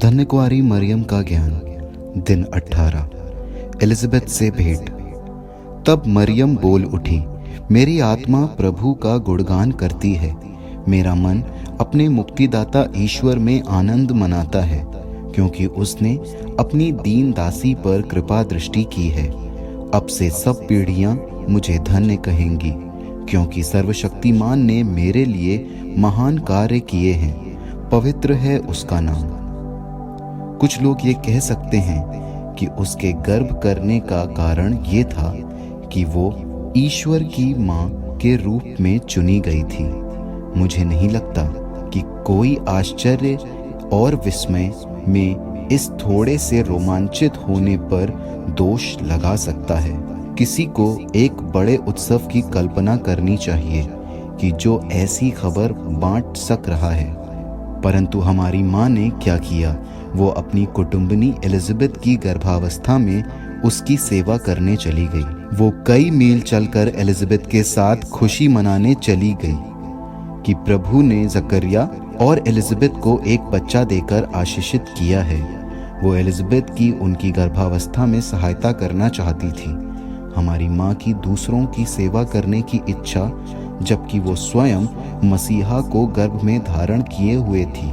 धन्य कुंवारी मरियम का ज्ञान, दिन 18। एलिज़ाबेथ से भेंट। तब मरियम बोल उठी, मेरी आत्मा प्रभु का गुणगान करती है, मेरा मन अपने मुक्तिदाता ईश्वर में आनंद मनाता है, क्योंकि उसने अपनी दीन दासी पर कृपा दृष्टि की है। अब से सब पीढ़ियां मुझे धन्य कहेंगी, क्योंकि सर्वशक्तिमान ने मेरे लिए महान कार्य किए हैं, पवित्र है उसका नाम। कुछ लोग ये कह सकते हैं कि उसके गर्भ करने का कारण ये था कि वो ईश्वर की मां के रूप में चुनी गई थी। मुझे नहीं लगता कि कोई आश्चर्य और विस्मय में इस थोड़े से रोमांचित होने पर दोष लगा सकता है। किसी को एक बड़े उत्सव की कल्पना करनी चाहिए कि जो ऐसी खबर बांट सक रहा है। परंतु हमारी मां ने क्या किया? वो अपनी कुटुंबनी एलिज़ाबेथ की गर्भावस्था में उसकी सेवा करने चली गई। वो कई मील चलकर एलिज़ाबेथ के साथ खुशी मनाने चली गई कि प्रभु ने जकरिया और एलिज़ाबेथ को एक बच्चा देकर आशीषित किया है। वो एलिज़ाबेथ की उनकी गर्भावस्था में सहायता करना चाहती थी। हमारी माँ की दूसरों की सेवा करने की इच्छा, जबकि वो स्वयं मसीहा को गर्भ में धारण किए हुए थी,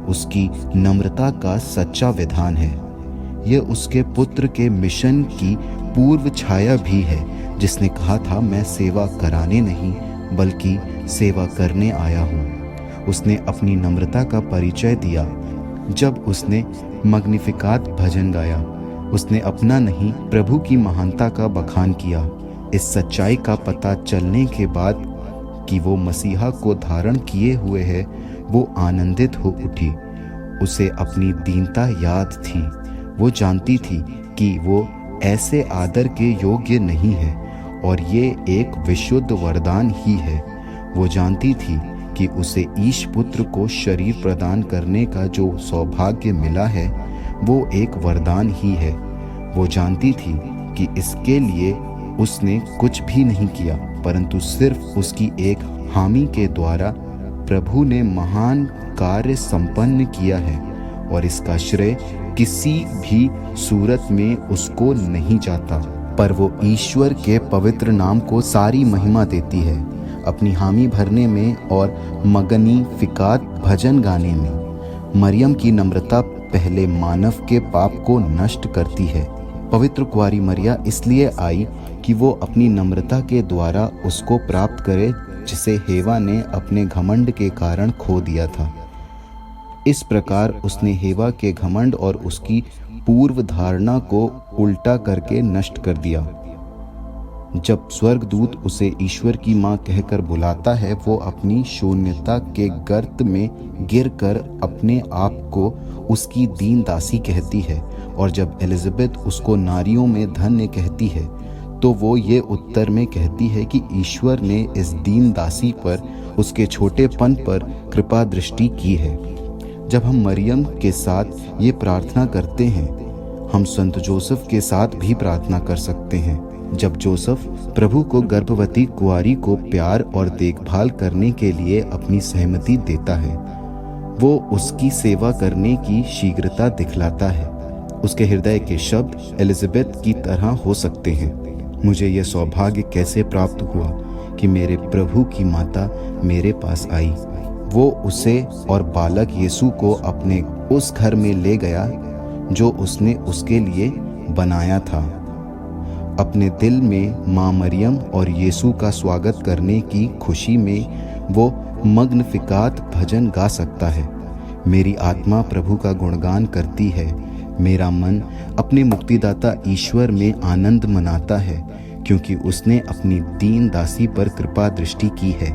उसकी नम्रता का सच्चा विधान है। यह उसके पुत्र के मिशन की पूर्व छाया भी है, जिसने कहा था, मैं सेवा कराने नहीं बल्कि सेवा करने आया हूँ। उसने अपनी नम्रता का परिचय दिया जब उसने मग्निफिकात भजन गाया। उसने अपना नहीं, प्रभु की महानता का बखान किया। इस सच्चाई का पता चलने के बाद कि वो मसीहा को धारण किए हुए है, वो आनंदित हो उठी। उसे अपनी दीनता याद थी। वो जानती थी कि वो ऐसे आदर के योग्य नहीं है और ये एक विशुद्ध वरदान ही है। वो जानती थी कि उसे ईश पुत्र को शरीर प्रदान करने का जो सौभाग्य मिला है, वो एक वरदान ही है। वो जानती थी कि इसके लिए उसने कुछ भी नहीं किया, परंतु सिर्फ उसकी एक हामी के द्वारा प्रभु ने महान कार्य संपन्न किया है, और इसका श्रेय किसी भी सूरत में उसको नहीं जाता, पर वो ईश्वर के पवित्र नाम को सारी महिमा देती है, अपनी हामी भरने में और मगनीफिकात भजन गाने में। मरियम की नम्रता पहले मानव के पाप को नष्ट करती है। पवित्र कुंवारी मरिया इसलिए आई कि वो अपनी नम्रता के द्वारा उसको प्राप्त करे, जिसे हेवा ने अपने घमंड के कारण खो दिया था। इस प्रकार उसने हेवा के घमंड और उसकी पूर्व धारणा को उल्टा करके नष्ट कर दिया। जब स्वर्गदूत उसे ईश्वर की मां कहकर बुलाता है, वो अपनी शून्यता के गर्त में गिरकर अपने आप को उसकी दीन दासी कहती है, और जब एलिज़ाबेथ उसको नारियों में धन्य कहती है, तो वो ये उत्तर में कहती है कि ईश्वर ने इस दीन दासी पर, उसके छोटेपन पर कृपा दृष्टि की है। जब हम मरियम के साथ ये प्रार्थना करते हैं, हम संत जोसेफ के साथ भी प्रार्थना कर सकते हैं। जब जोसेफ प्रभु को गर्भवती कुंवारी को प्यार और देखभाल करने के लिए अपनी सहमति देता है, वो उसकी सेवा करने की शीघ्रता दिखलाता है। उसके हृदय के शब्द एलिज़ाबेथ की तरह हो सकते हैं। मुझे यह सौभाग्य कैसे प्राप्त हुआ कि मेरे प्रभु की माता मेरे पास आई। वो उसे और बालक यीशु को अपने उस घर में ले गया जो उसने उसके लिए बनाया था। अपने दिल में माँ मरियम और यीशु का स्वागत करने की खुशी में वो मग्निफिकात भजन गा सकता है। मेरी आत्मा प्रभु का गुणगान करती है, मेरा मन अपने मुक्तिदाता ईश्वर में आनंद मनाता है, क्योंकि उसने अपनी दीन दासी पर कृपा दृष्टि की है।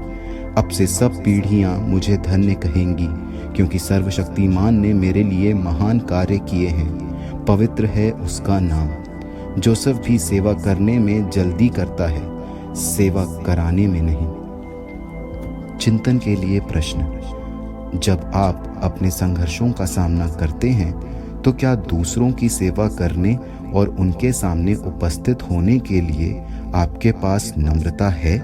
अब से सब पीढ़ियां मुझे धन्य कहेंगी, क्योंकि सर्वशक्तिमान ने मेरे लिए महान कार्य किए हैं, पवित्र है उसका नाम। जोसेफ भी सेवा करने में जल्दी करता है, सेवा कराने में नहीं। चिंतन के लिए प्रश्न: जब आप अपने संघर्षों का सामना करते हैं, तो क्या दूसरों की सेवा करने और उनके सामने उपस्थित होने के लिए आपके पास नम्रता है?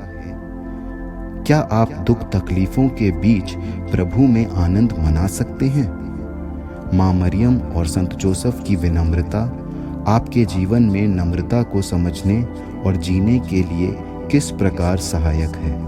क्या आप दुख तकलीफों के बीच प्रभु में आनंद मना सकते हैं? माँ मरियम और संत जोसेफ की विनम्रता आपके जीवन में नम्रता को समझने और जीने के लिए किस प्रकार सहायक है।